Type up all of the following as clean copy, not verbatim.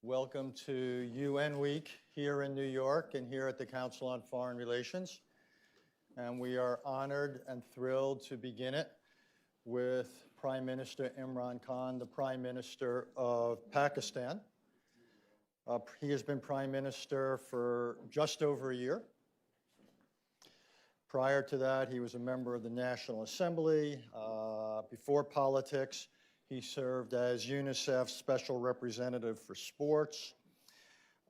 Welcome to UN Week here in New York and here at the Council on Foreign Relations. And we are honored and thrilled to begin it with Prime Minister Imran Khan, the Prime Minister of Pakistan. He has been Prime Minister for just over a year. Prior to that, he was a member of the National Assembly. Before politics, he served as UNICEF's Special Representative for Sports,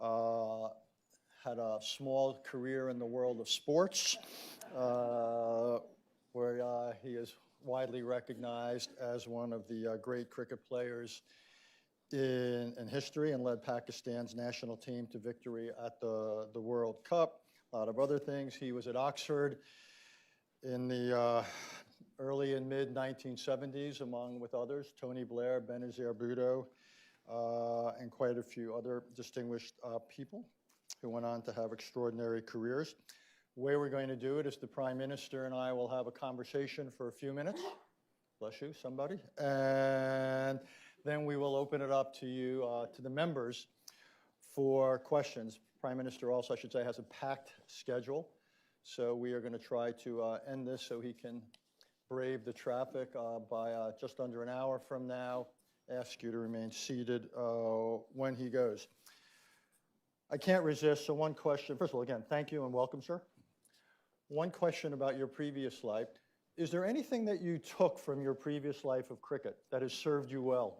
had a small career in the world of sports, where he is widely recognized as one of the great cricket players in history and led Pakistan's national team to victory at the World Cup. A lot of other things. He was at Oxford in the early and mid 1970s, with others, Tony Blair, Benazir Bhutto, and quite a few other distinguished people who went on to have extraordinary careers. The way we're going to do it is the Prime Minister and I will have a conversation for a few minutes. Bless you, somebody. And then we will open it up to you, to the members, for questions. Prime Minister also, I should say, has a packed schedule. So we are going to try to end this so he can brave the traffic by just under an hour from now. Ask you to remain seated when he goes. I can't resist, so one question. First of all, again, thank you and welcome, sir. One question about your previous life. Is there anything that you took from your previous life of cricket that has served you well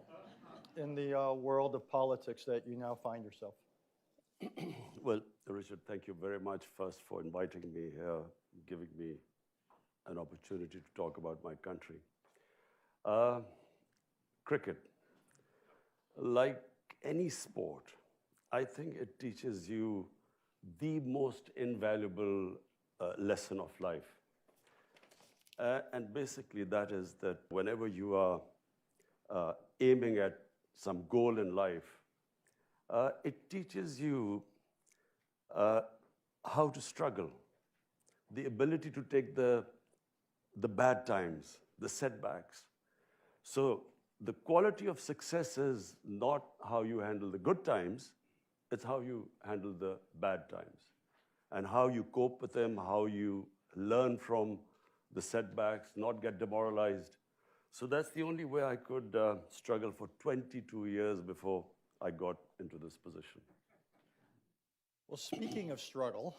in the world of politics that you now find yourself? Well, Richard, thank you very much first for inviting me here, giving me an opportunity to talk about my country. Cricket, like any sport, I think it teaches you the most invaluable lesson of life. And basically that is that whenever you are aiming at some goal in life, it teaches you how to struggle, the ability to take the bad times, the setbacks. So the quality of success is not how you handle the good times, it's how you handle the bad times and how you cope with them, how you learn from the setbacks, not get demoralized. So that's the only way I could struggle for 22 years before I got into this position. Well, speaking of struggle,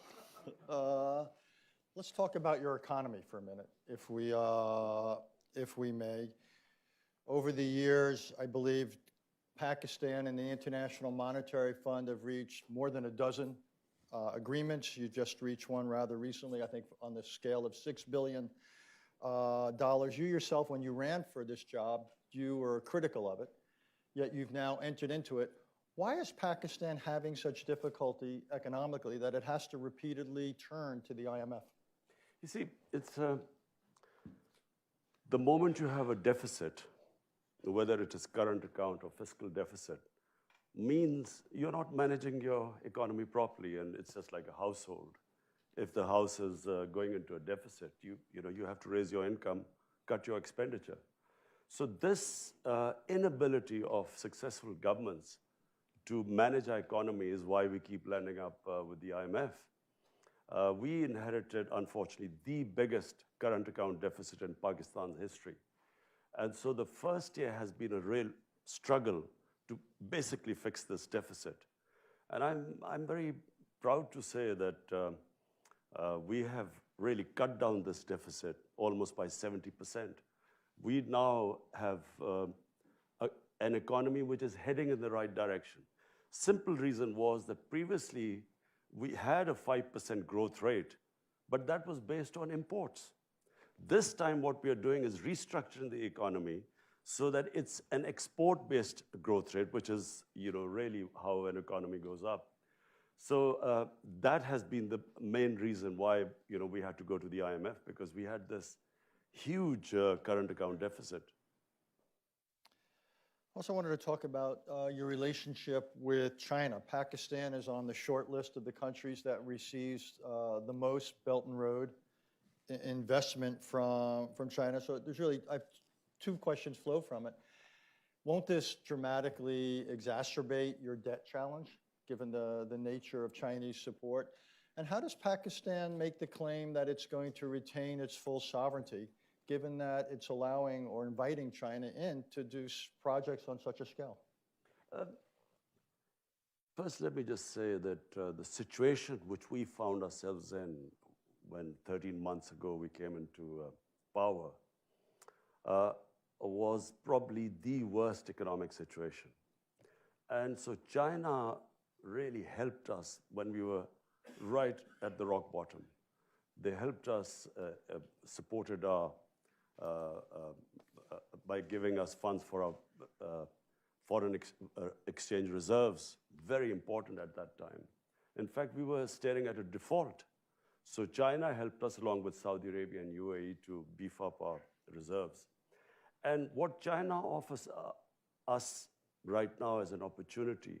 let's talk about your economy for a minute, if we may. Over the years, I believe Pakistan and the International Monetary Fund have reached more than a dozen agreements. You just reached one rather recently, I think on the scale of $6 billion. You yourself, when you ran for this job, you were critical of it, yet you've now entered into it. Why is Pakistan having such difficulty economically that it has to repeatedly turn to the IMF? You see, it's the moment you have a deficit, whether it is current account or fiscal deficit, means you're not managing your economy properly, and it's just like a household. If the house is going into a deficit, you have to raise your income, cut your expenditure. So this inability of successful governments to manage our economy is why we keep landing up with the IMF. We inherited, unfortunately, the biggest current account deficit in Pakistan's history. And so the first year has been a real struggle to basically fix this deficit. And I'm very proud to say that we have really cut down this deficit almost by 70%. We now have an economy which is heading in the right direction. Simple reason was that previously we had a 5% growth rate, but that was based on imports. This time what we are doing is restructuring the economy so that it's an export-based growth rate, which is really how an economy goes up. So that has been the main reason why we had to go to the IMF, because we had this huge current account deficit. Also wanted to talk about your relationship with China. Pakistan is on the short list of the countries that receives the most Belt and Road investment from China. So there's really, two questions flow from it. Won't this dramatically exacerbate your debt challenge, given the nature of Chinese support? And how does Pakistan make the claim that it's going to retain its full sovereignty, given that it's allowing or inviting China in to do projects on such a scale? First, let me just say that the situation which we found ourselves in when 13 months ago we came into power was probably the worst economic situation. And so China really helped us when we were right at the rock bottom. They helped us, supported our, by giving us funds for our foreign exchange reserves, very important at that time. In fact, we were staring at a default. So China helped us along with Saudi Arabia and UAE to beef up our reserves. And what China offers us right now as an opportunity,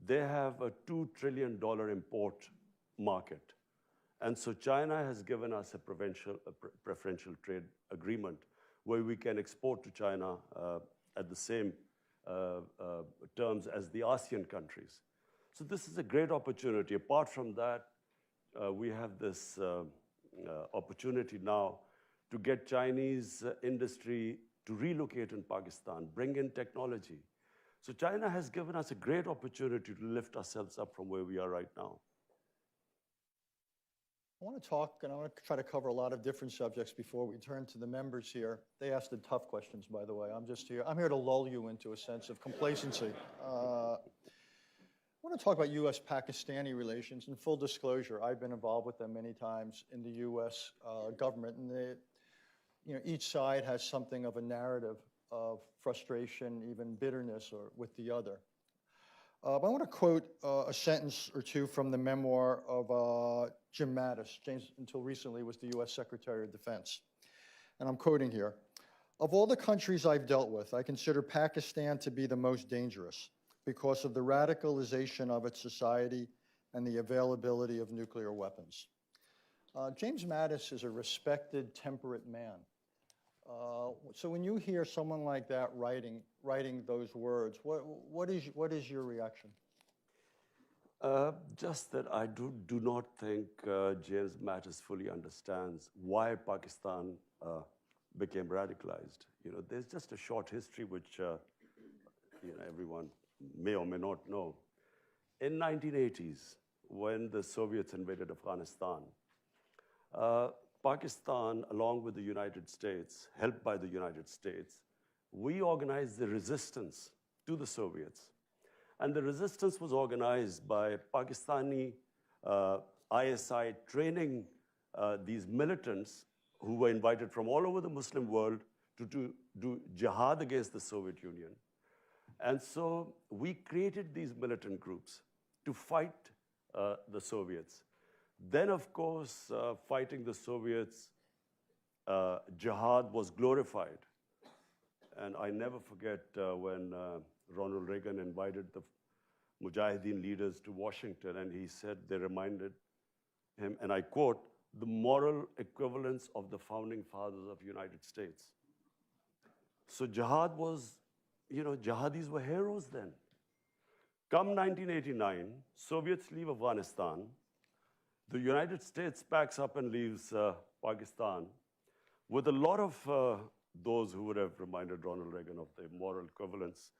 they have a $2 trillion import market. And so China has given us a preferential trade agreement where we can export to China at the same terms as the ASEAN countries. So this is a great opportunity. Apart from that, we have this opportunity now to get Chinese industry to relocate in Pakistan, bring in technology. So China has given us a great opportunity to lift ourselves up from where we are right now. I want to talk, and I want to try to cover a lot of different subjects before we turn to the members here. They asked the tough questions, by the way. I'm here to lull you into a sense of complacency. I want to talk about U.S.-Pakistani relations. In full disclosure, I've been involved with them many times in the U.S. Government, and each side has something of a narrative of frustration, even bitterness, or with the other. But I want to quote a sentence or two from the memoir of Jim Mattis. James, until recently, was the U.S. Secretary of Defense. And I'm quoting here. "Of all the countries I've dealt with, I consider Pakistan to be the most dangerous because of the radicalization of its society and the availability of nuclear weapons." James Mattis is a respected, temperate man. So when you hear someone like that writing those words, what is your reaction? Just that I do not think James Mattis fully understands why Pakistan became radicalized. There's just a short history which everyone may or may not know. In 1980s, when the Soviets invaded Afghanistan, Pakistan, along with the United States, helped by the United States, we organized the resistance to the Soviets. And the resistance was organized by Pakistani ISI training these militants who were invited from all over the Muslim world to do jihad against the Soviet Union. And so we created these militant groups to fight the Soviets. Then, of course, fighting the Soviets, jihad was glorified. And I never forget when Ronald Reagan invited the Mujahideen leaders to Washington, and he said they reminded him, and I quote, "the moral equivalence of the founding fathers of the United States." So jihad was, jihadis were heroes then. Come 1989, Soviets leave Afghanistan. The United States packs up and leaves Pakistan with a lot of those who would have reminded Ronald Reagan of the moral equivalence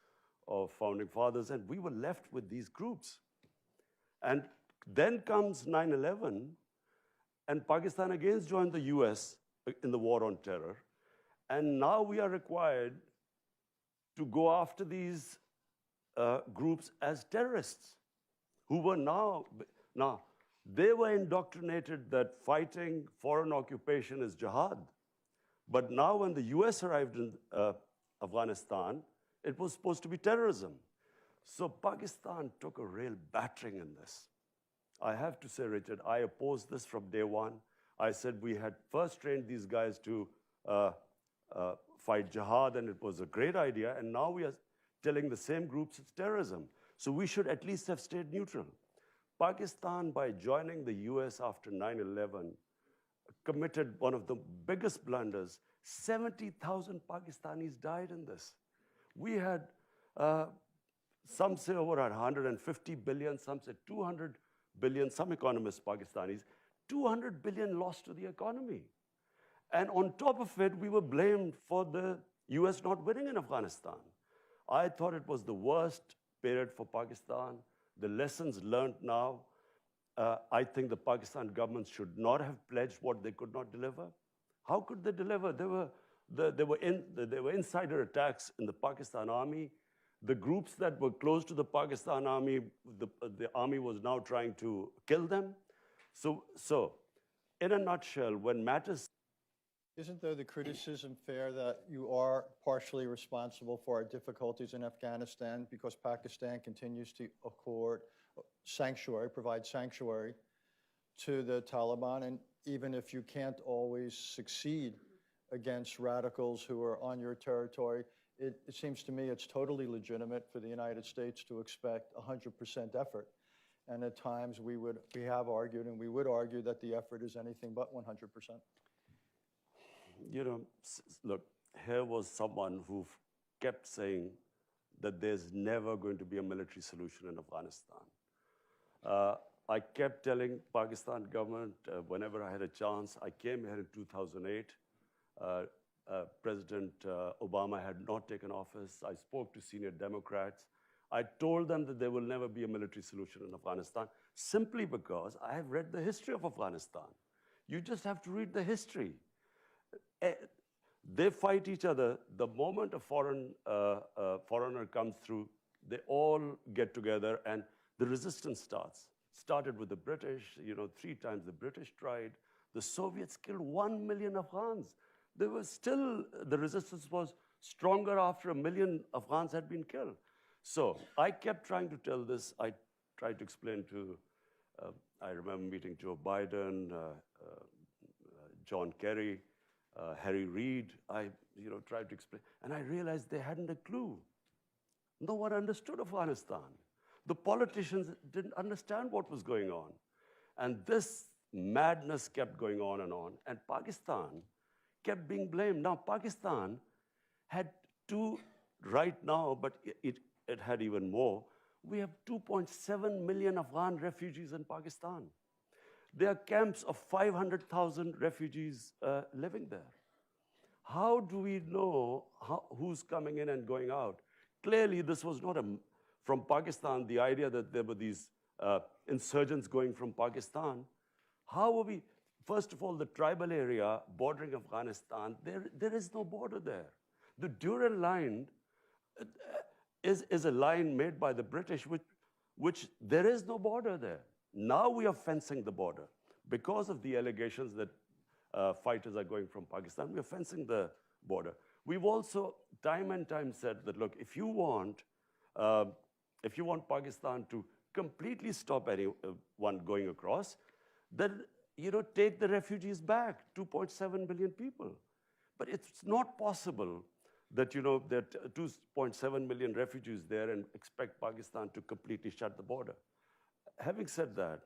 of founding fathers, and we were left with these groups. And then comes 9/11, and Pakistan again joined the US in the war on terror, and now we are required to go after these groups as terrorists, who were now, they were indoctrinated that fighting foreign occupation is jihad. But now when the US arrived in Afghanistan, it was supposed to be terrorism. So Pakistan took a real battering in this. I have to say, Richard, I opposed this from day one. I said we had first trained these guys to fight jihad, and it was a great idea, and now we are telling the same groups it's terrorism. So we should at least have stayed neutral. Pakistan, by joining the US after 9/11, committed one of the biggest blunders. 70,000 Pakistanis died in this. We had Uh, some say over 150 billion, some say 200 billion, some economists, Pakistanis, 200 billion lost to the economy. And on top of it, we were blamed for the US not winning in Afghanistan. I thought it was the worst period for Pakistan. The lessons learned now, I think the Pakistan government should not have pledged what they could not deliver. How could they deliver? There were insider attacks in the Pakistan army. The groups that were close to the Pakistan army, the army was now trying to kill them. So in a nutshell, when matters. Isn't, though, the criticism fair that you are partially responsible for our difficulties in Afghanistan because Pakistan continues to accord sanctuary, provide sanctuary to the Taliban, and even if you can't always succeed against radicals who are on your territory, it seems to me it's totally legitimate for the United States to expect 100% effort. And at times we have argued, and we would argue that the effort is anything but 100%. You know, look, here was someone who kept saying that there's never going to be a military solution in Afghanistan. I kept telling Pakistan government whenever I had a chance. I came here in 2008. President Obama had not taken office. I spoke to senior Democrats. I told them that there will never be a military solution in Afghanistan simply because I have read the history of Afghanistan. You just have to read the history. They fight each other. The moment a foreigner comes through, they all get together and the resistance starts. Started with the British, 3 times the British tried. The Soviets killed 1 million Afghans. There was still, the resistance was stronger after 1 million Afghans had been killed. So I kept trying to tell this. I tried to explain to, I remember meeting Joe Biden, John Kerry, Harry Reid. I tried to explain, and I realized they hadn't a clue. No one understood Afghanistan. The politicians didn't understand what was going on. And this madness kept going on, and Pakistan kept being blamed. Now, Pakistan had two right now, but it had even more. We have 2.7 million Afghan refugees in Pakistan. There are camps of 500,000 refugees living there. How do we know who's coming in and going out? Clearly, this was not from Pakistan, the idea that there were these insurgents going from Pakistan. How are we? First of all, the tribal area bordering Afghanistan, there is no border there. The Durrell line is a line made by the British, which there is no border there. Now we are fencing the border. Because of the allegations that fighters are going from Pakistan, we are fencing the border. We've also time and time said that, look, if you want Pakistan to completely stop anyone going across, then take the refugees back, 2.7 billion people. But it's not possible that that 2.7 million refugees there and expect Pakistan to completely shut the border. Having said that,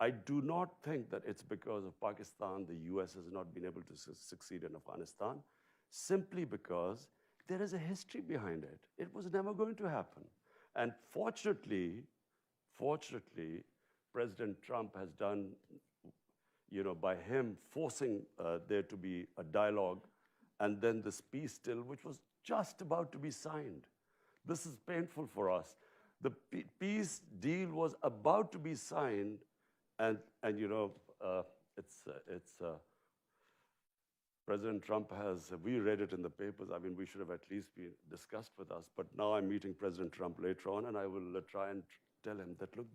I do not think that it's because of Pakistan the US has not been able to succeed in Afghanistan, simply because there is a history behind it. It was never going to happen. And fortunately, President Trump has done, by him forcing there to be a dialogue, and then this peace deal, which was just about to be signed. This is painful for us. The peace deal was about to be signed, and President Trump has, we read it in the papers. I mean, we should have at least been discussed with us. But now I'm meeting President Trump later on, and I will try and tell him that, look,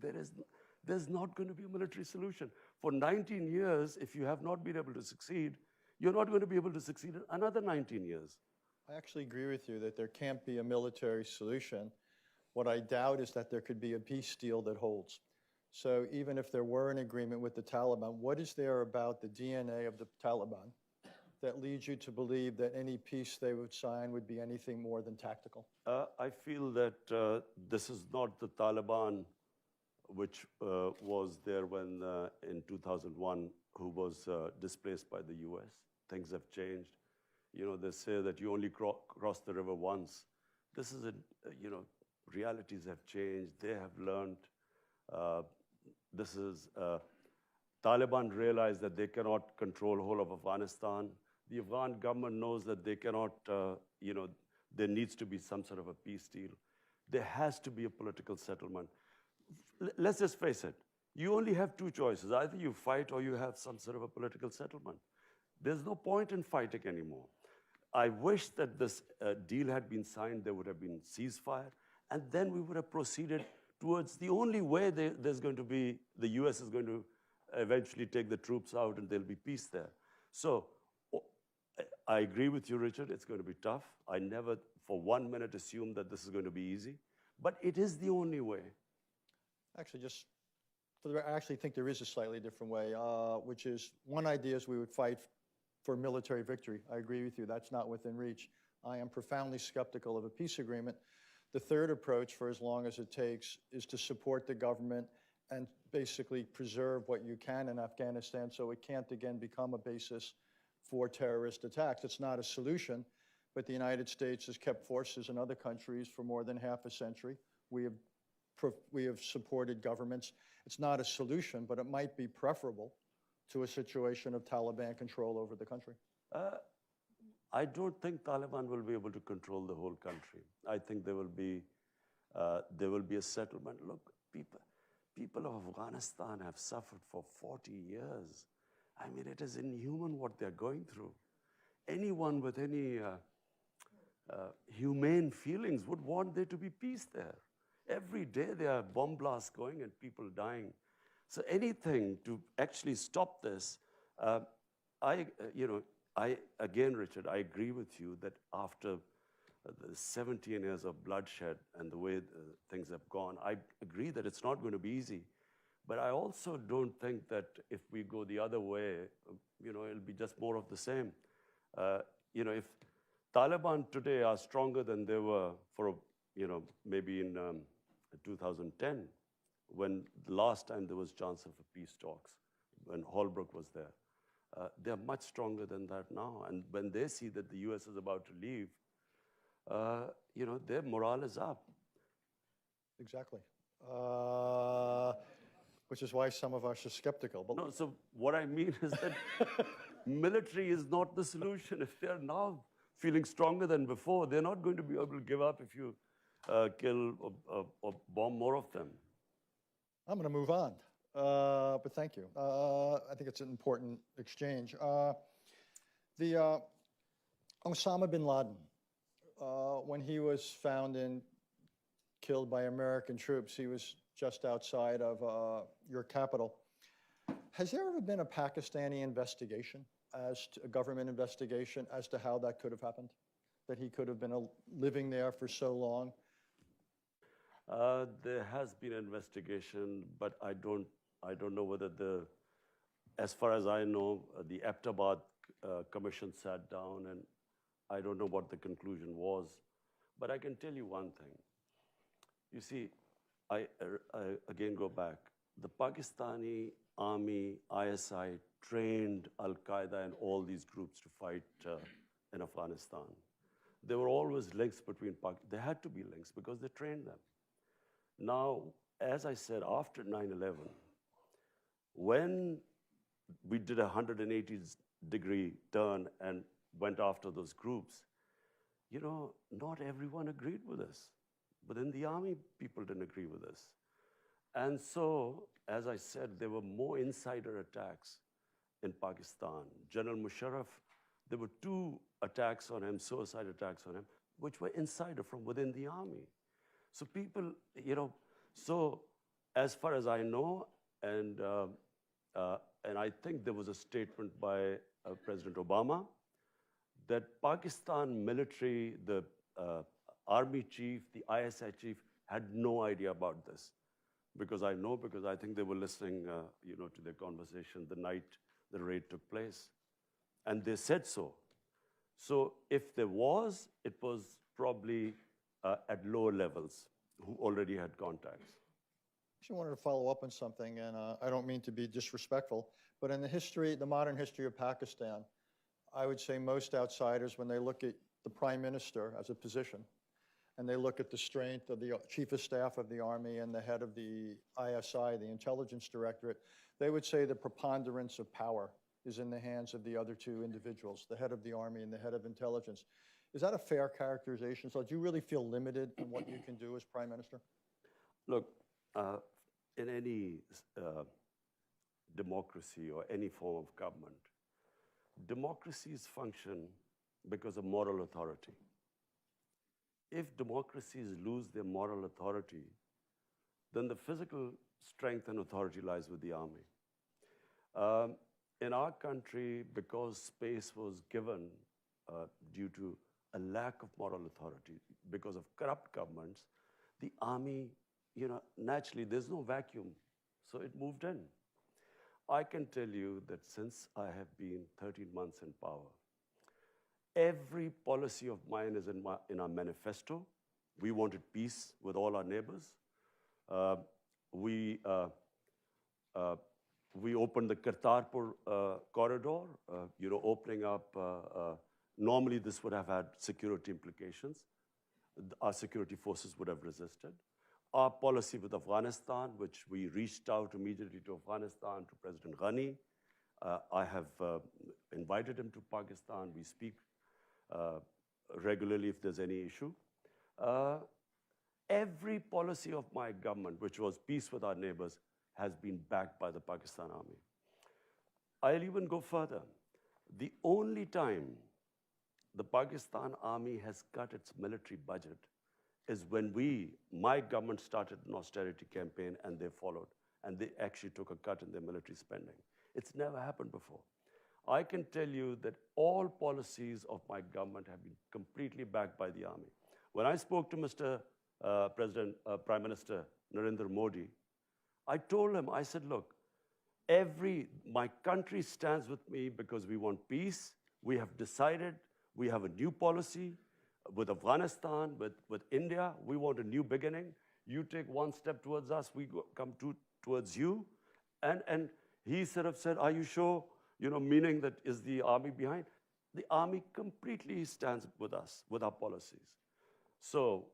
there's not going to be a military solution. For 19 years, if you have not been able to succeed, you're not going to be able to succeed in another 19 years. I actually agree with you that there can't be a military solution. What I doubt is that there could be a peace deal that holds. So even if there were an agreement with the Taliban, what is there about the DNA of the Taliban that leads you to believe that any peace they would sign would be anything more than tactical? I feel that this is not the Taliban which was there when in 2001, who was displaced by the US. Things have changed. They say that you only cross the river once. this is realities have changed. They have learned. Uh, this is Taliban realized that they cannot control whole of Afghanistan. The Afghan government knows that they cannot, there needs to be some sort of a peace deal. There has to be a political settlement. Let's just face it. You only have two choices. Either you fight or you have some sort of a political settlement. There's no point in fighting anymore. I wish that this deal had been signed, there would have been ceasefire, and then we would have proceeded towards the only way there's going to be, the US is going to eventually take the troops out and there'll be peace there. So I agree with you, Richard, it's going to be tough. I never for 1 minute assumed that this is going to be easy, but it is the only way. Actually, I actually think there is a slightly different way, which is one idea is we would fight for military victory. I agree with you, that's not within reach. I am profoundly skeptical of a peace agreement. The third approach, for as long as it takes, is to support the government and basically preserve what you can in Afghanistan so it can't again become a basis for terrorist attacks. It's not a solution, but the United States has kept forces in other countries for more than half a century. We have supported governments. It's not a solution, but it might be preferable to a situation of Taliban control over the country. I don't think Taliban will be able to control the whole country. I think there will be a settlement. Look, people of Afghanistan have suffered for 40 years. I mean, it is inhuman what they're going through. Anyone with any humane feelings would want there to be peace there. Every day there are bomb blasts going and people dying. So anything to actually stop this, again, Richard, I agree with you that after the 17 years of bloodshed and the way things have gone, I agree that it's not going to be easy. But I also don't think that if we go the other way, it'll be just more of the same. If Taliban today are stronger than they were for, maybe in 2010, when the last time there was chance of a peace talks, when Holbrooke was there, they're much stronger than that now. And when they see that the US is about to leave, their morale is up. Exactly. Which is why some of us are skeptical. But no, so what I mean is that military is not the solution. If they're now feeling stronger than before, they're not going to be able to give up if you kill or bomb more of them. I'm going to move on, but thank you. I think it's an important exchange. Osama bin Laden, when he was found and killed by American troops, he was just outside of your capital. Has there ever been a Pakistani investigation, a government investigation, as to how that could have happened? That he could have been living there for so long? There has been an investigation, but I don't know whether as far as I know, the Abbottabad commission sat down, and I don't know what the conclusion was. But I can tell you one thing. You see, I again go back. The Pakistani army, ISI, trained Al-Qaeda and all these groups to fight in Afghanistan. There were always links between there had to be links because they trained them. Now, as I said, after 9/11, when we did a 180-degree turn and went after those groups, not everyone agreed with us. But in the army, people didn't agree with us. And so, as I said, there were more insider attacks in Pakistan. General Musharraf, there were 2 attacks on him, suicide attacks on him, which were insider from within the army. So people, so as far as I know, and I think there was a statement by President Obama that Pakistan military, the army chief, the ISI chief, had no idea about this. Because I think they were listening, to their conversation the night the raid took place. And they said so. So if there was, it was probably at lower levels who already had contacts. I wanted to follow up on something, and I don't mean to be disrespectful, but in the modern history of Pakistan, I would say most outsiders, when they look at the prime minister as a position, and they look at the strength of the chief of staff of the Army and the head of the ISI, the Intelligence Directorate, they would say the preponderance of power is in the hands of the other two individuals, the head of the Army and the head of intelligence. Is that a fair characterization? So do you really feel limited in what you can do as Prime Minister? Look, in any democracy or any form of government, democracies function because of moral authority. If democracies lose their moral authority, then the physical strength and authority lies with the army. In our country, because space was given due to a lack of moral authority, because of corrupt governments, the army, naturally, there's no vacuum, so it moved in. I can tell you that since I have been 13 months in power, every policy of mine is in our manifesto. We wanted peace with all our neighbors. We opened the Kartarpur corridor, opening up. Normally, this would have had security implications. Our security forces would have resisted. Our policy with Afghanistan, which we reached out immediately to Afghanistan, to President Ghani. I have invited him to Pakistan. We speak regularly if there's any issue. Every policy of my government, which was peace with our neighbors, has been backed by the Pakistan Army. I'll even go further. The only time the Pakistan Army has cut its military budget is when my government started an austerity campaign and they followed, and they actually took a cut in their military spending. It's never happened before. I can tell you that all policies of my government have been completely backed by the army. When I spoke to Mr. Prime Minister Narendra Modi, I told him, I said, look, my country stands with me because we want peace. We have decided, we have a new policy with Afghanistan, with India. We want a new beginning. You take one step towards us, we come towards you. And he sort of said, are you sure? Meaning that is the army behind? The army completely stands with us, with our policies. So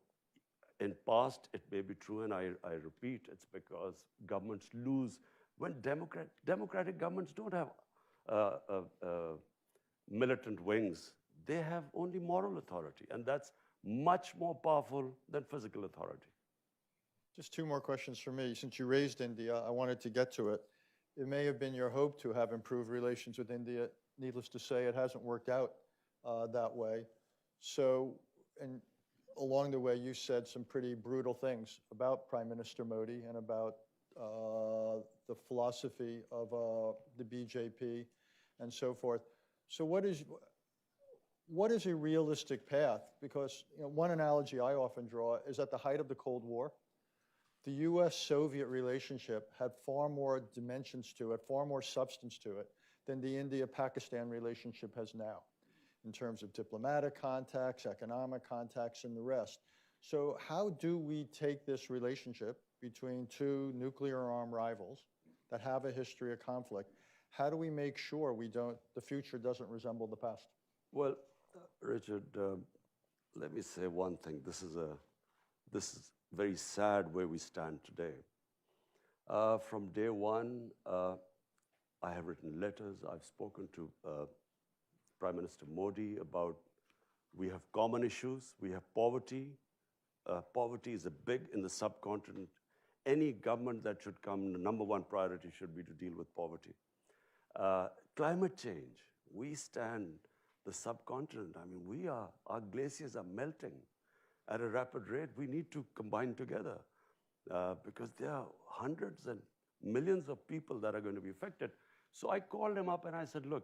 in past, it may be true, and I repeat, it's because governments lose. When democratic governments don't have militant wings, they have only moral authority, and that's much more powerful than physical authority. Just two more questions for me. Since you raised India, I wanted to get to it. It may have been your hope to have improved relations with India. Needless to say, it hasn't worked out that way. So, and along the way, you said some pretty brutal things about Prime Minister Modi and about the philosophy of the BJP and so forth. So what is a realistic path? Because one analogy I often draw is at the height of the Cold War, the US-Soviet relationship had far more dimensions to it, far more substance to it than the India-Pakistan relationship has now, in terms of diplomatic contacts, economic contacts, and the rest. So how do we take this relationship between two nuclear-armed rivals that have a history of conflict? How do we make sure the future doesn't resemble the past? Well, Richard, let me say one thing. This is very sad where we stand today. From day one, I have written letters. I've spoken to Prime Minister Modi about we have common issues. We have poverty. Poverty is big in the subcontinent. Any government that should come, the number one priority should be to deal with poverty. Climate change. We stand the subcontinent. I mean, our glaciers are melting at a rapid rate. We need to combine together because there are hundreds and millions of people that are going to be affected. So I called him up and I said, look,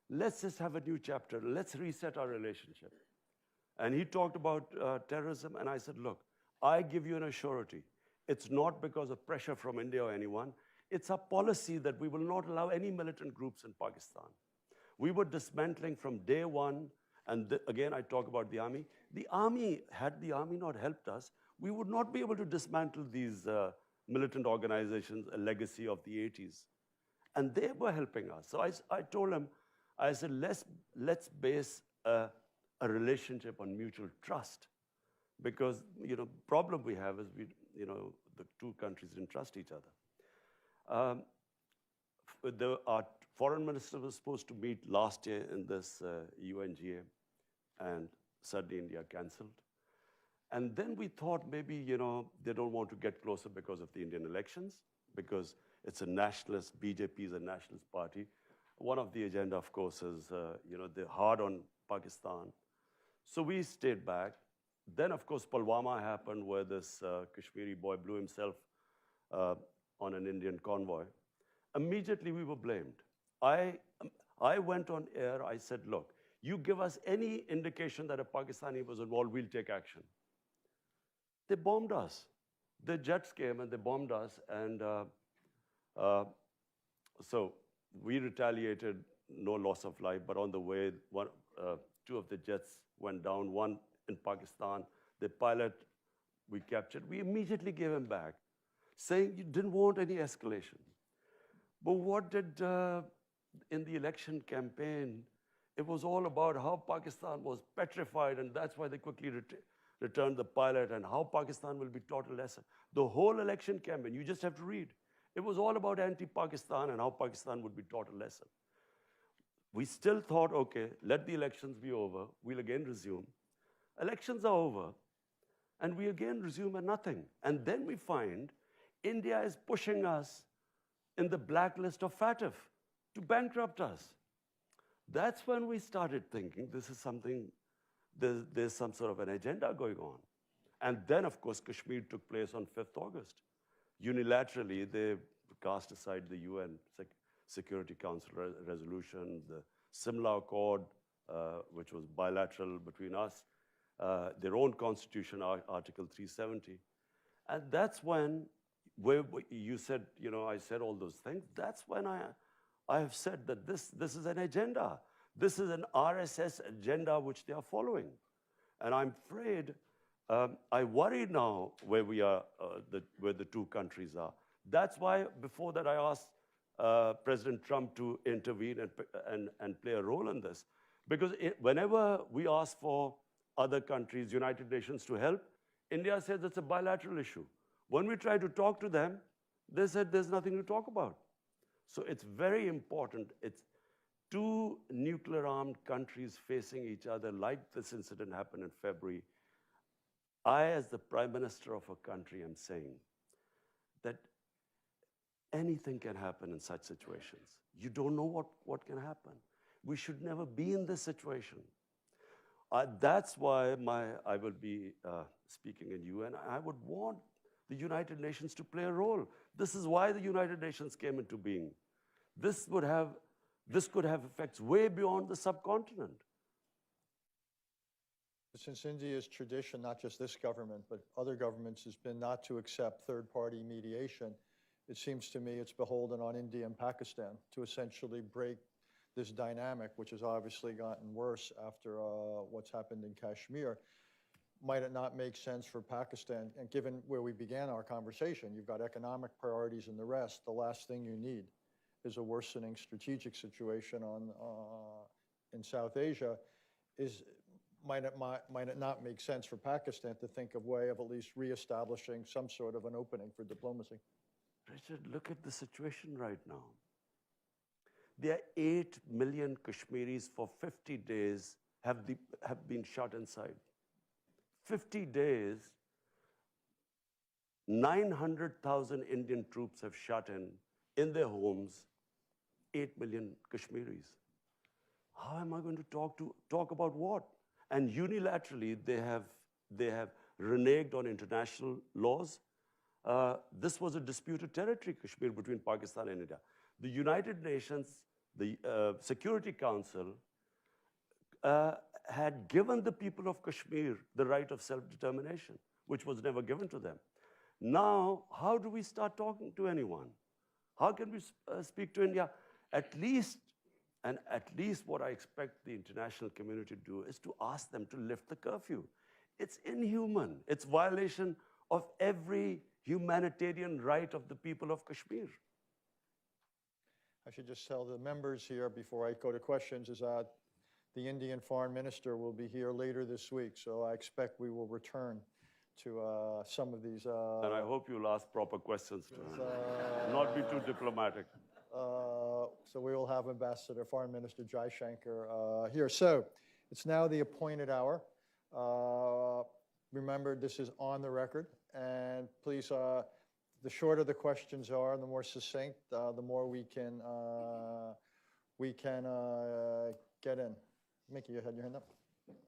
let's just have a new chapter. Let's reset our relationship. And he talked about terrorism, and I said, look, I give you an assurity. It's not because of pressure from India or anyone. It's a policy that we will not allow any militant groups in Pakistan. We were dismantling from day one, and again, I talk about the army. Had the army not helped us, we would not be able to dismantle these militant organizations, a legacy of the 80s. And they were helping us. So I told him, I said, let's base a relationship on mutual trust. because, problem we have is the two countries didn't trust each other. Our foreign minister was supposed to meet last year in this UNGA, and suddenly India canceled. And then we thought maybe, they don't want to get closer because of the Indian elections, because it's a nationalist, BJP is a nationalist party. One of the agenda, of course, is, they're hard on Pakistan. So we stayed back. Then, of course, Pulwama happened, where this Kashmiri boy blew himself on an Indian convoy. Immediately, we were blamed. I went on air, I said, look, you give us any indication that a Pakistani was involved, we'll take action. They bombed us. The jets came and they bombed us, and so we retaliated, no loss of life, but on the way, two of the jets went down, one in Pakistan. The pilot we captured, we immediately gave him back, saying you didn't want any escalation. But what did, in the election campaign, it was all about how Pakistan was petrified, and that's why they quickly returned the pilot, and how Pakistan will be taught a lesson. The whole election campaign, you just have to read. It was all about anti-Pakistan and how Pakistan would be taught a lesson. We still thought, okay, let the elections be over. We'll again resume. Elections are over, and we again resume at nothing. And then we find India is pushing us in the blacklist of FATF to bankrupt us. That's when we started thinking this is something, there's some sort of an agenda going on. And then, of course, Kashmir took place on 5th August. Unilaterally, they cast aside the UN Security Council resolution, the Simla Accord, which was bilateral between us, their own constitution, Article 370. And that's when, where you said, I said all those things, that's when I have said that this is an agenda. This is an RSS agenda which they are following. And I'm afraid, I worry now where we are, where the two countries are. That's why before that I asked President Trump to intervene and play a role in this. Because whenever we ask for other countries, United Nations to help, India says it's a bilateral issue. When we try to talk to them, they said there's nothing to talk about. So it's very important. It's two nuclear-armed countries facing each other, like this incident happened in February. I, as the Prime Minister of a country, am saying that anything can happen in such situations. You don't know what can happen. We should never be in this situation. That's why I will be speaking in UN. I would want the United Nations to play a role. This is why the United Nations came into being. This could have effects way beyond the subcontinent. Since India's tradition, not just this government, but other governments, has been not to accept third-party mediation, it seems to me it's beholden on India and Pakistan to essentially break this dynamic, which has obviously gotten worse after what's happened in Kashmir. Might it not make sense for Pakistan, and given where we began our conversation, you've got economic priorities and the rest, the last thing you need is a worsening strategic situation in South Asia. Might it not make sense for Pakistan to think of a way of at least reestablishing some sort of an opening for diplomacy? Richard, look at the situation right now. There are 8 million Kashmiris for 50 days have been shut inside. 50 days, 900,000 Indian troops have shut in their homes, 8 million Kashmiris. How am I going to talk about what? And unilaterally, they have reneged on international laws. This was a disputed territory, Kashmir, between Pakistan and India. The United Nations, the Security Council, had given the people of Kashmir the right of self-determination, which was never given to them. Now, how do we start talking to anyone? How can we speak to India? At least what I expect the international community to do is to ask them to lift the curfew. It's inhuman. It's violation of every humanitarian right of the people of Kashmir. I should just tell the members here before I go to questions is that the Indian Foreign Minister will be here later this week, so I expect we will return to some of these. And I hope you'll ask proper questions to him, not be too diplomatic. So we will have Ambassador Foreign Minister Jaishankar here. So it's now the appointed hour. Remember, this is on the record, and please, the shorter the questions are, the more succinct, the more we can get in. Mickey, you had your hand up.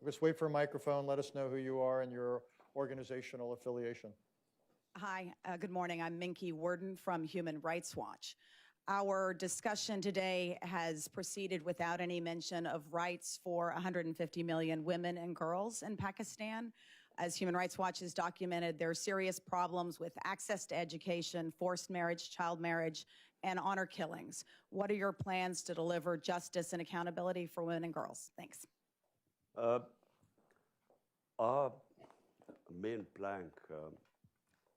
Just wait for a microphone. Let us know who you are and your organizational affiliation. Hi, good morning. I'm Minky Worden from Human Rights Watch. Our discussion today has proceeded without any mention of rights for 150 million women and girls in Pakistan. As Human Rights Watch has documented, there are serious problems with access to education, forced marriage, child marriage, and honor killings. What are your plans to deliver justice and accountability for women and girls? Thanks. Our main plank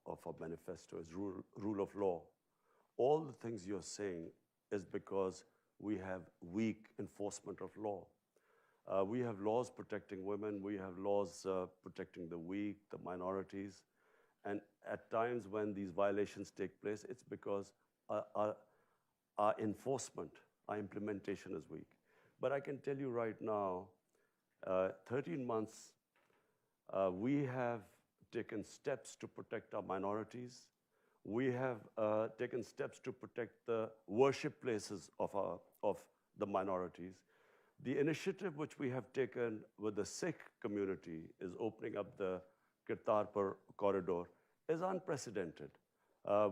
of our manifesto is rule of law. All the things you're saying is because we have weak enforcement of law. We have laws protecting women, we have laws protecting the weak, the minorities, and at times when these violations take place, it's because our enforcement, our implementation is weak. But I can tell you right now, 13 months, we have taken steps to protect our minorities. We have taken steps to protect the worship places of the minorities. The initiative which we have taken with the Sikh community is opening up the Kartarpur corridor is unprecedented.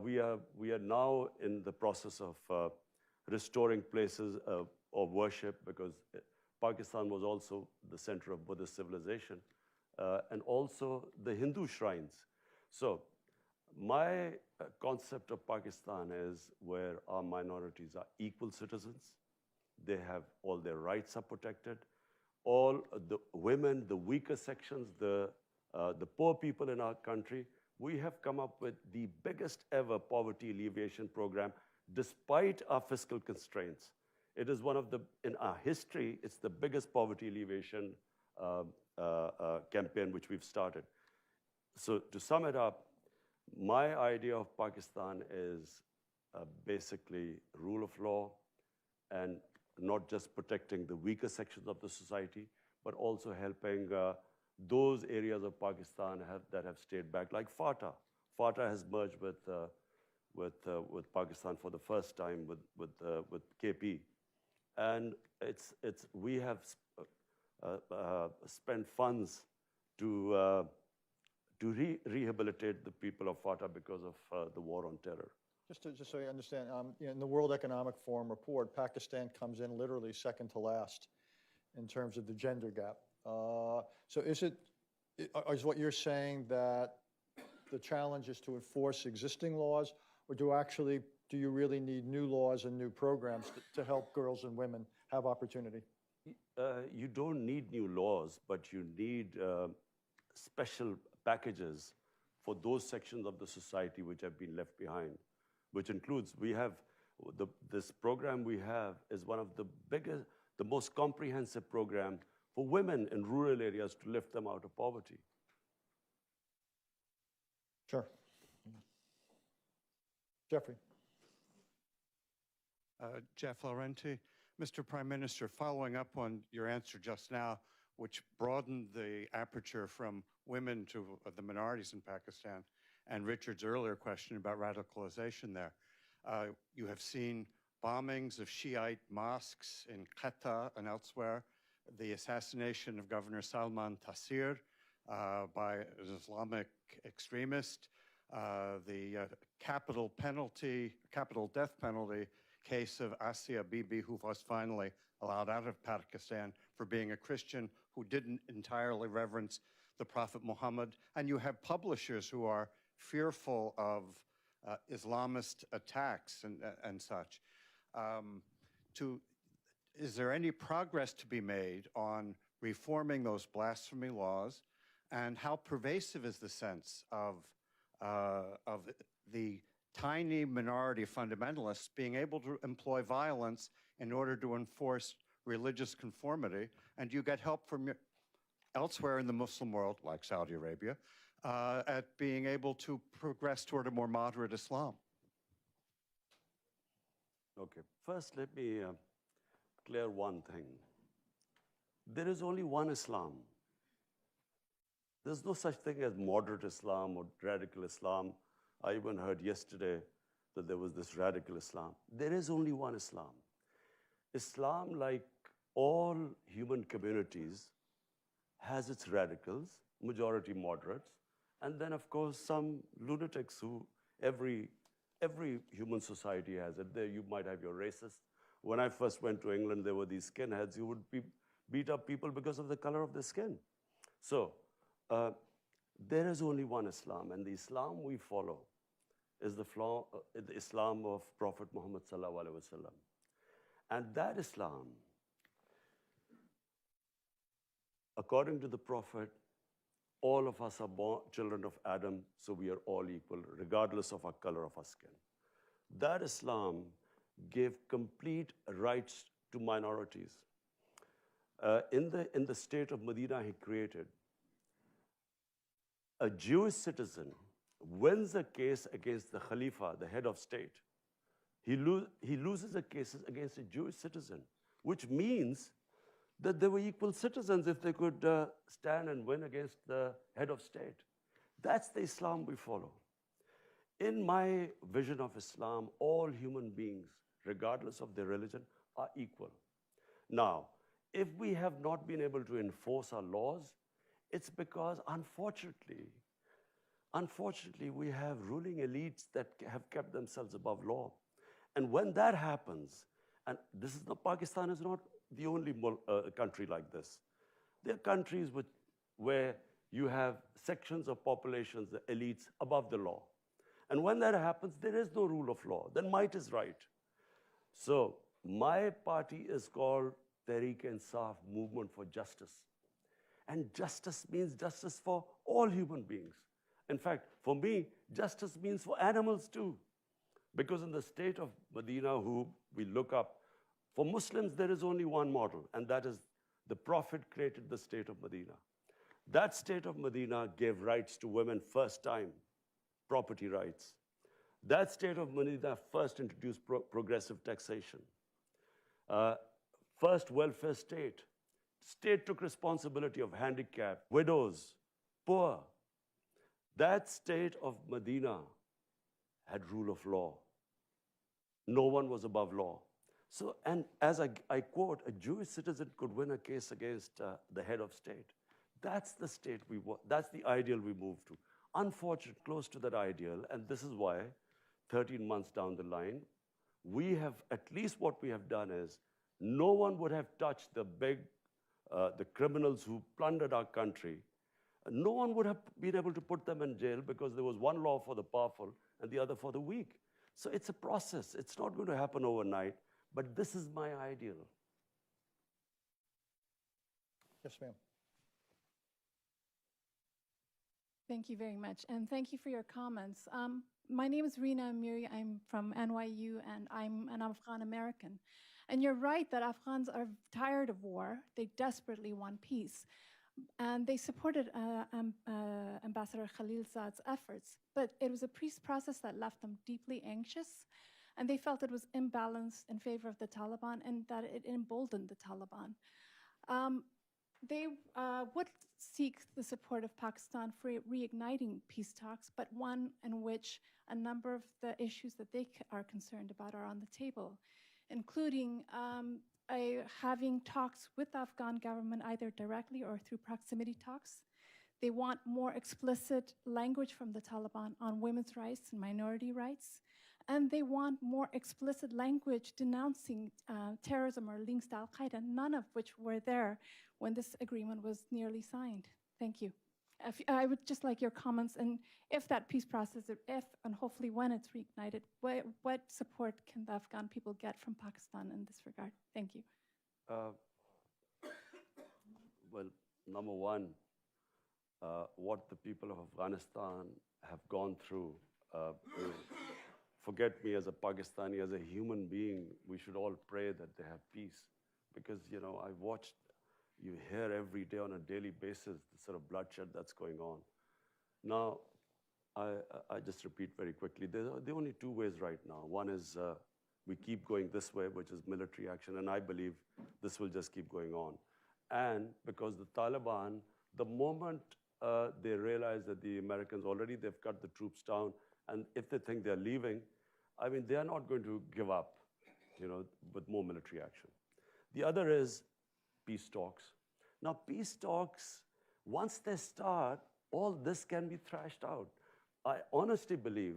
We are now in the process of restoring places of worship because Pakistan was also the center of Buddhist civilization, and also the Hindu shrines. So my concept of Pakistan is where our minorities are equal citizens. They have all their rights are protected. All the women, the weaker sections, the poor people in our country, we have come up with the biggest ever poverty alleviation program despite our fiscal constraints. It is one of the, in our history, it's the biggest poverty alleviation campaign which we've started. So to sum it up, my idea of Pakistan is basically rule of law and not just protecting the weaker sections of the society, but also helping those areas of Pakistan that have stayed back, like FATA. FATA has merged with Pakistan for the first time with KP. And we have spent funds to rehabilitate the people of FATA because of the war on terror. Just so you understand, in the World Economic Forum report, Pakistan comes in literally second to last in terms of the gender gap. So is what you're saying that the challenge is to enforce existing laws, or do you really need new laws and new programs to help girls and women have opportunity? You don't need new laws, but you need special packages for those sections of the society which have been left behind, which includes, this program we have is one of the biggest, the most comprehensive program for women in rural areas to lift them out of poverty. Sure. Jeffrey. Jeff Laurenti. Mr. Prime Minister, following up on your answer just now, which broadened the aperture from women to the minorities in Pakistan, and Richard's earlier question about radicalization there. You have seen bombings of Shiite mosques in Quetta and elsewhere, the assassination of Governor Salman Taseer by an Islamic extremist, the capital death penalty case of Asia Bibi, who was finally allowed out of Pakistan for being a Christian who didn't entirely reverence the Prophet Muhammad. And you have publishers who are fearful of Islamist attacks and such. Is there any progress to be made on reforming those blasphemy laws? And how pervasive is the sense of the tiny minority of fundamentalists being able to employ violence in order to enforce religious conformity? And you get help from elsewhere in the Muslim world, like Saudi Arabia, at being able to progress toward a more moderate Islam? Okay, first let me clear one thing. There is only one Islam. There's no such thing as moderate Islam or radical Islam. I even heard yesterday that there was this radical Islam. There is only one Islam. Islam, like all human communities, has its radicals, majority moderates, and then, of course, some lunatics who every human society has it. There you might have your racists. When I first went to England, there were these skinheads who would beat up people because of the color of their skin. So there is only one Islam, and the Islam we follow is the Islam of Prophet Muhammad sallallahu alaihi wasallam. And that Islam, according to the Prophet, all of us are born children of Adam, so we are all equal, regardless of our color of our skin. That Islam gave complete rights to minorities. In the state of Medina he created, a Jewish citizen wins a case against the Khalifa, the head of state. He loses the cases against a Jewish citizen, which means that they were equal citizens if they could stand and win against the head of state. That's the Islam we follow. In my vision of Islam, all human beings, regardless of their religion, are equal. Now, if we have not been able to enforce our laws, it's because, unfortunately, we have ruling elites that have kept themselves above law. And when that happens, and Pakistan is not the only country like this. There are countries where you have sections of populations, the elites, above the law. And when that happens, there is no rule of law. Then might is right. So my party is called Tehreek-e-Insaf, Movement for Justice. And justice means justice for all human beings. In fact, for me, justice means for animals too. Because in the state of Medina, who we look up, for Muslims, there is only one model, and that is the Prophet created the state of Medina. That state of Medina gave rights to women first time, property rights. That state of Medina first introduced progressive taxation. First welfare state. State took responsibility of handicapped, widows, poor. That state of Medina had rule of law. No one was above law. So, and as I quote, a Jewish citizen could win a case against the head of state. That's the state we want. That's the ideal we move to. Unfortunately, close to that ideal, and this is why 13 months down the line, we have, at least what we have done is, no one would have touched the criminals who plundered our country. No one would have been able to put them in jail because there was one law for the powerful and the other for the weak. So it's a process. It's not going to happen overnight, but this is my ideal. Yes, ma'am. Thank you very much, and thank you for your comments. My name is Rina Amiri. I'm from NYU, and I'm an Afghan American. And you're right that Afghans are tired of war. They desperately want peace. And they supported Ambassador Khalilzad's efforts. But it was a peace process that left them deeply anxious. And they felt it was imbalanced in favor of the Taliban and that it emboldened the Taliban. They would seek the support of Pakistan for reigniting peace talks, but one in which a number of the issues that they are concerned about are on the table, including having talks with the Afghan government either directly or through proximity talks. They want more explicit language from the Taliban on women's rights and minority rights. And they want more explicit language denouncing terrorism or links to al-Qaeda, none of which were there when this agreement was nearly signed. Thank you. I would just like your comments, and if that peace process, if and hopefully when it's reignited, what support can the Afghan people get from Pakistan in this regard? Thank you. Well, number one, what the people of Afghanistan have gone through, forget me as a Pakistani, as a human being, we should all pray that they have peace. Because, you know, I've watched, you hear every day on a daily basis the sort of bloodshed that's going on. Now, I just repeat very quickly, there are only two ways right now. One is we keep going this way, which is military action, and I believe this will just keep going on. And because the Taliban, the moment they realize that the Americans already, they've cut the troops down, and if they think they're leaving, I mean, they're not going to give up, with more military action. The other is peace talks. Now, peace talks, once they start, all this can be thrashed out. I honestly believe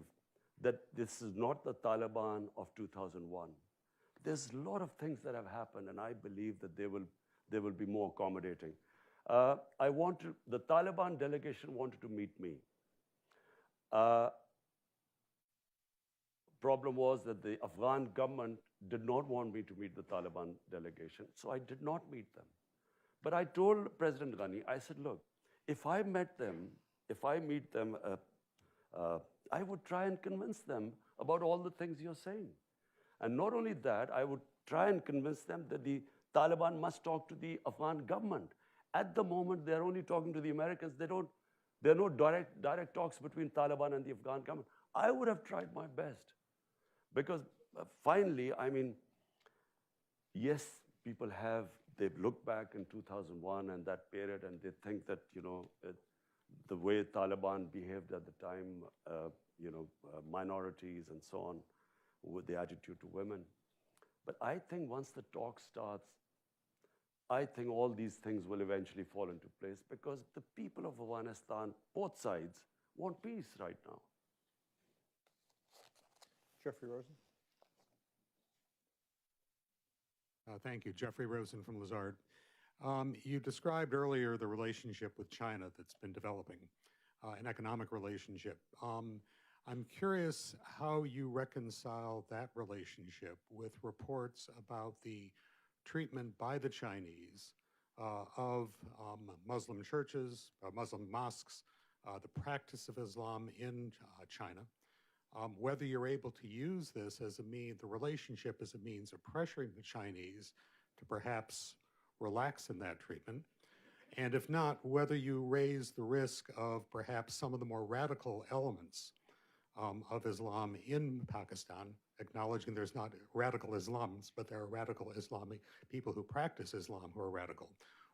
that this is not the Taliban of 2001. There's a lot of things that have happened, and I believe that they will be more accommodating. The Taliban delegation wanted to meet me. Problem was that the Afghan government did not want me to meet the Taliban delegation, so I did not meet them. But I told President Ghani, I said, look, if I meet them, I would try and convince them about all the things you're saying. And not only that, I would try and convince them that the Taliban must talk to the Afghan government. At the moment, they're only talking to the Americans. There are no direct talks between Taliban and the Afghan government. I would have tried my best. Because finally, I mean, yes, they've looked back in 2001 and that period, and they think that, the way Taliban behaved at the time, minorities and so on, with the attitude to women. But I think once the talk starts, I think all these things will eventually fall into place because the people of Afghanistan, both sides, want peace right now. Jeffrey Rosen. Thank you. Jeffrey Rosen from Lazard. You described earlier the relationship with China that's been developing, an economic relationship. I'm curious how you reconcile that relationship with reports about the treatment by the Chinese of Muslim churches, Muslim mosques, the practice of Islam in China. Whether you're able to use this as the relationship as a means of pressuring the Chinese to perhaps relax in that treatment, and if not, whether you raise the risk of perhaps some of the more radical elements of Islam in Pakistan, acknowledging there's not radical Islams, but there are radical Islamic people who practice Islam who are radical,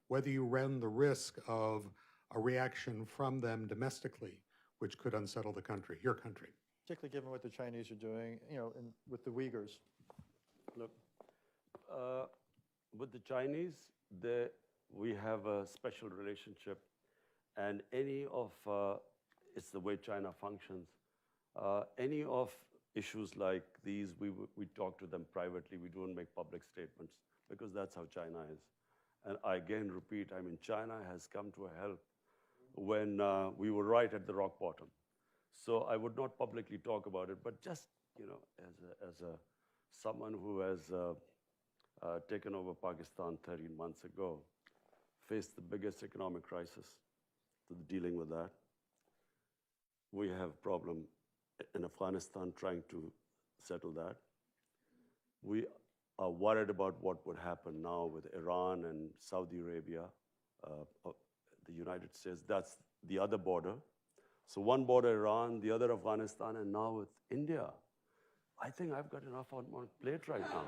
whether you run the risk of a reaction from them domestically, which could unsettle the country, your country. Particularly given what the Chinese are doing, with the Uyghurs. Look, with the Chinese, we have a special relationship, and it's the way China functions. Any of issues like these, we talk to them privately. We don't make public statements because that's how China is. And I again repeat, China has come to a help when we were right at the rock bottom. So I would not publicly talk about it, but just, as someone who has taken over Pakistan 13 months ago, faced the biggest economic crisis, dealing with that. We have a problem in Afghanistan trying to settle that. We are worried about what would happen now with Iran and Saudi Arabia, the United States. That's the other border. So one border Iran, the other Afghanistan, and now with India. I think I've got enough on my plate right now.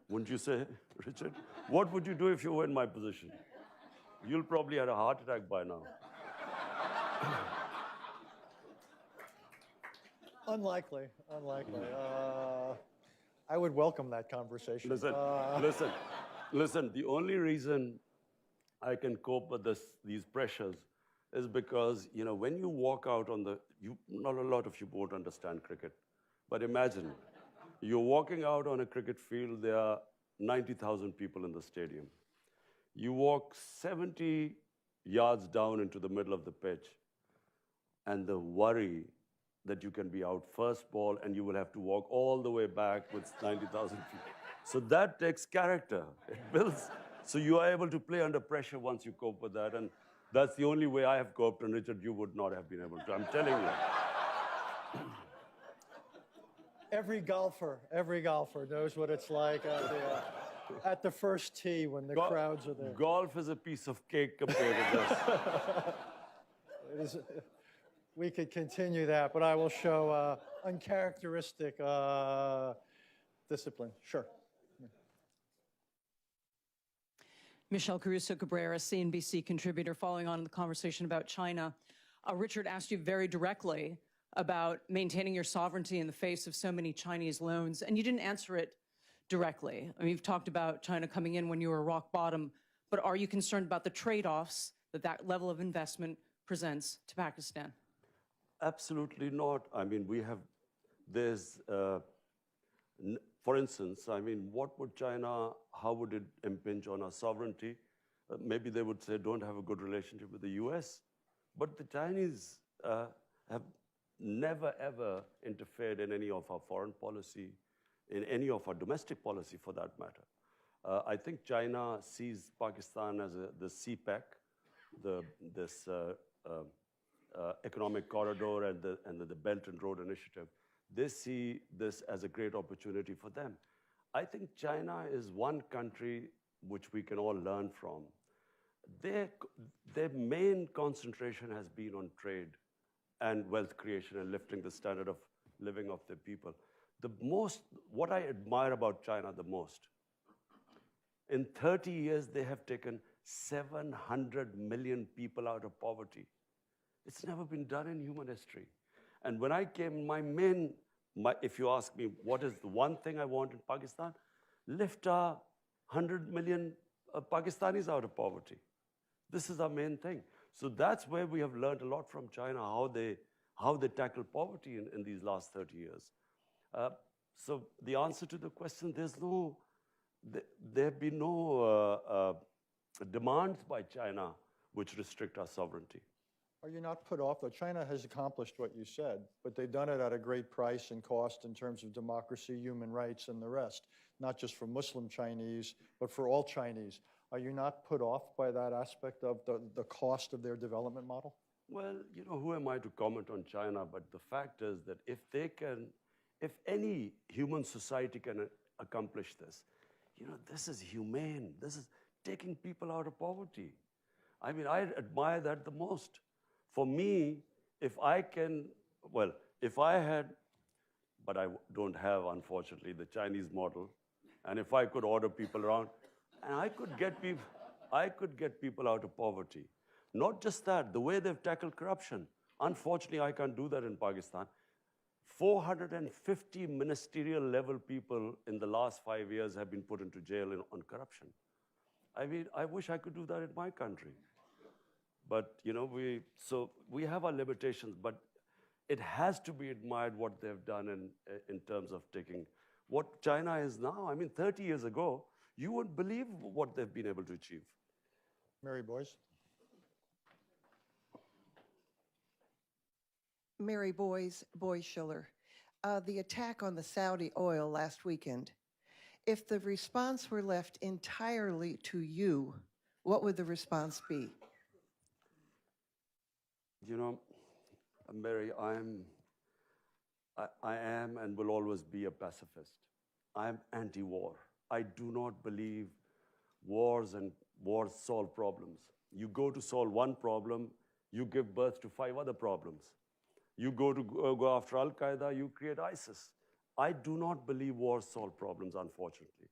Wouldn't you say, Richard? What would you do if you were in my position? You'll probably have a heart attack by now. Unlikely. I would welcome that conversation. Listen, the only reason I can cope with these pressures is because, when you walk out on not a lot of you won't understand cricket, but imagine, you're walking out on a cricket field, there are 90,000 people in the stadium. You walk 70 yards down into the middle of the pitch, and the worry that you can be out first ball and you will have to walk all the way back with 90,000 people. So that takes character. It builds. So you are able to play under pressure once you cope with that. And that's the only way I have coped. And Richard, you would not have been able to. I'm telling you. Every golfer knows what it's like out there. at the first tee when the crowds are there. Golf is a piece of cake compared to this. It is, we could continue that, but I will show uncharacteristic discipline. Sure. Michelle Caruso Cabrera, CNBC contributor, following on the conversation about China. Richard asked you very directly about maintaining your sovereignty in the face of so many Chinese loans, and you didn't answer it directly. I mean, you've talked about China coming in when you were rock bottom, but are you concerned about the trade-offs that that level of investment presents to Pakistan? Absolutely not. I mean, for instance, I mean, what would China, how would it impinge on our sovereignty? Maybe they would say, don't have a good relationship with the US. But the Chinese have never, ever interfered in any of our foreign policy, in any of our domestic policy for that matter. I think China sees Pakistan as the CPEC, this economic corridor and the Belt and Road Initiative. They see this as a great opportunity for them. I think China is one country which we can all learn from. Their main concentration has been on trade and wealth creation and lifting the standard of living of their people. What I admire about China the most, in 30 years, they have taken 700 million people out of poverty. It's never been done in human history. And when I came, if you ask me what is the one thing I want in Pakistan, lift our 100 million Pakistanis out of poverty. This is our main thing. So that's where we have learned a lot from China, how they tackle poverty in these last 30 years. So the answer to the question, there have been no demands by China which restrict our sovereignty. Are you not put off, though? China has accomplished what you said, but they've done it at a great price and cost in terms of democracy, human rights, and the rest, not just for Muslim Chinese, but for all Chinese. Are you not put off by that aspect of the cost of their development model? Well, you know, who am I to comment on China? But the fact is that if any human society can accomplish this, you know, this is humane. This is taking people out of poverty. I mean, I admire that the most. For me, if I had, but I don't have, unfortunately, the Chinese model, and if I could order people around, and I could get people out of poverty. Not just that, the way they've tackled corruption. Unfortunately, I can't do that in Pakistan. 450 ministerial level people in the last 5 years have been put into jail on corruption. I mean, I wish I could do that in my country. But, you know, we have our limitations, but it has to be admired what they've done in terms of taking what China is now. I mean, 30 years ago, you wouldn't believe what they've been able to achieve. Mary Boyce. Mary Boyce Schiller. The attack on the Saudi oil last weekend, if the response were left entirely to you, what would the response be? You know, Mary, I am and will always be a pacifist. I am anti-war. I do not believe wars solve problems. You go to solve one problem, you give birth to 5 other problems. You go after Al-Qaeda, you create ISIS. I do not believe wars solve problems, unfortunately.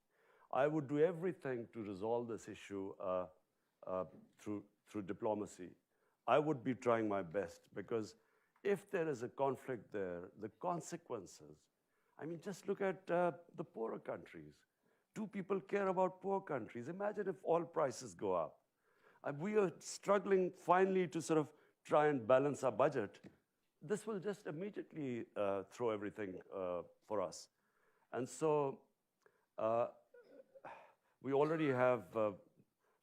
I would do everything to resolve this issue through diplomacy. I would be trying my best, because if there is a conflict there, the consequences, I mean, just look at the poorer countries. Do people care about poor countries? Imagine if oil prices go up. We are struggling finally to sort of try and balance our budget. This will just immediately throw everything for us. And so we already have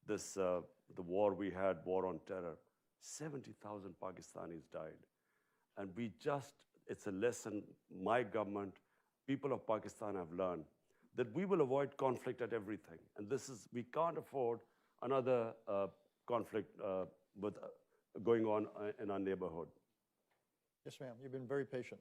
the war we had, war on terror. 70,000 Pakistanis died. And it's a lesson my government, people of Pakistan have learned, that we will avoid conflict at everything. And we can't afford another conflict going on in our neighborhood. Yes, ma'am. You've been very patient.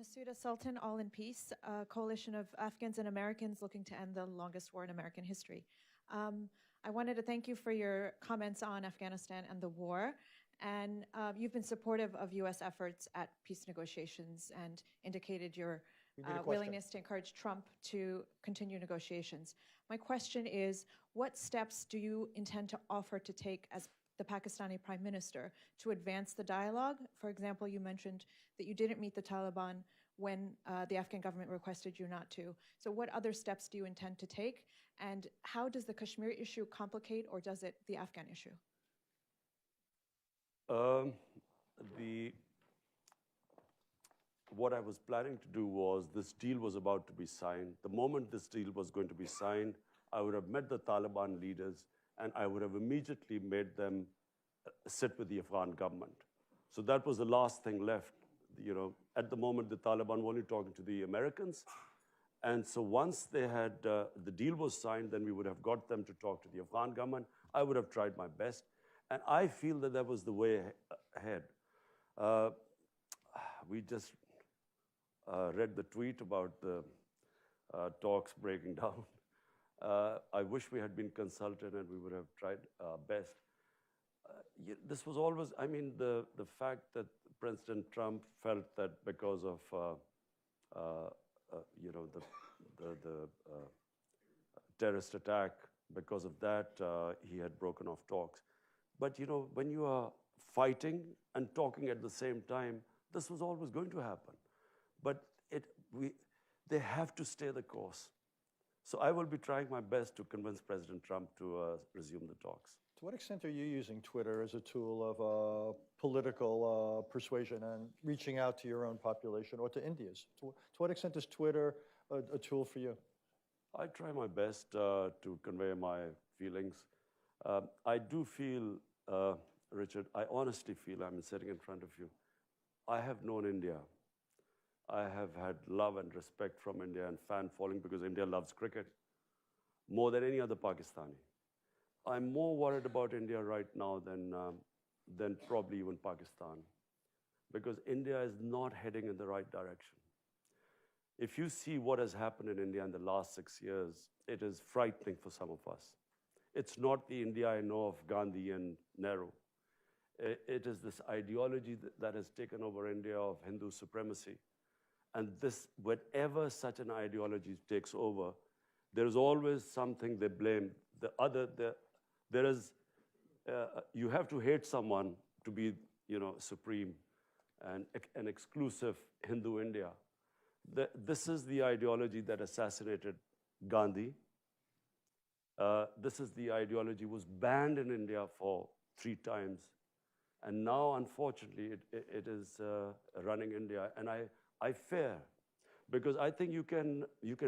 Masuda Sultan, All in Peace, a coalition of Afghans and Americans looking to end the longest war in American history. I wanted to thank you for your comments on Afghanistan and the war. And you've been supportive of U.S. efforts at peace negotiations and indicated your willingness to encourage Trump to continue negotiations. My question is, what steps do you intend to offer to take as the Pakistani Prime Minister to advance the dialogue? For example, you mentioned that you didn't meet the Taliban when the Afghan government requested you not to. So what other steps do you intend to take? And how does the Kashmir issue complicate, or does it the Afghan issue? What I was planning to do was, this deal was about to be signed. The moment this deal was going to be signed, I would have met the Taliban leaders and I would have immediately made them sit with the Afghan government. So that was the last thing left. You know, at the moment, the Taliban were only talking to the Americans. And so once they had, the deal was signed, then we would have got them to talk to the Afghan government. I would have tried my best. And I feel that that was the way ahead. We just read the tweet about the talks breaking down. I wish we had been consulted and we would have tried our best. This was always, I mean, the fact that President Trump felt that because of, you know, the terrorist attack, because of that, he had broken off talks. But, you know, when you are fighting and talking at the same time, this was always going to happen. But they have to stay the course. So I will be trying my best to convince President Trump to resume the talks. To what extent are you using Twitter as a tool of political persuasion and reaching out to your own population or to India's? To what extent is Twitter a tool for you? I try my best to convey my feelings. I do feel, Richard, I honestly feel, I'm sitting in front of you, I have known India. I have had love and respect from India and fan following because India loves cricket more than any other Pakistani. I'm more worried about India right now than probably even Pakistan, because India is not heading in the right direction. If you see what has happened in India in the last 6 years, it is frightening for some of us. It's not the India I know of Gandhi and Nehru. It is this ideology that has taken over India of Hindu supremacy. And this, whenever such an ideology takes over, there is always something they blame. You have to hate someone to be, you know, supreme and an exclusive Hindu India. This is the ideology that assassinated Gandhi. This is the ideology was banned in India for 3 times. And now, unfortunately, it is running India. And I fear, because I think you can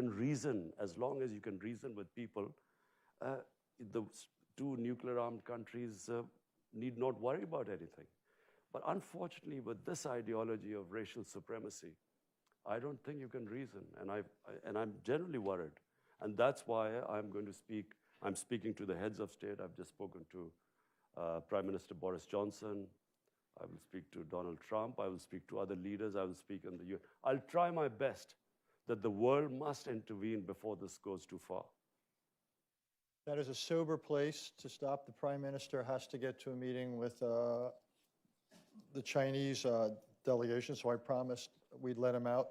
reason, as long as you can reason with people. The 2 nuclear-armed countries need not worry about anything. But unfortunately, with this ideology of racial supremacy, I don't think you can reason, and I'm generally worried. And that's why I'm going to speak. I'm speaking to the heads of state. I've just spoken to Prime Minister Boris Johnson. I will speak to Donald Trump. I will speak to other leaders. I will speak in the UN. I'll try my best that the world must intervene before this goes too far. That is a sober place to stop. The Prime Minister has to get to a meeting with the Chinese delegation, so I promised we'd let him out.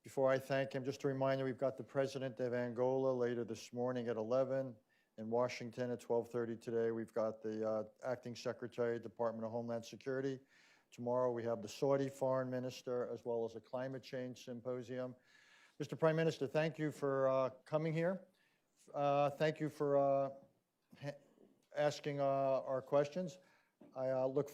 Before I thank him, just a reminder, we've got the President of Angola later this morning at 11. In Washington at 12:30 today, we've got the Acting Secretary, Department of Homeland Security. Tomorrow we have the Saudi Foreign Minister as well as a climate change symposium. Mr. Prime Minister, thank you for coming here. Thank you for asking our questions. I look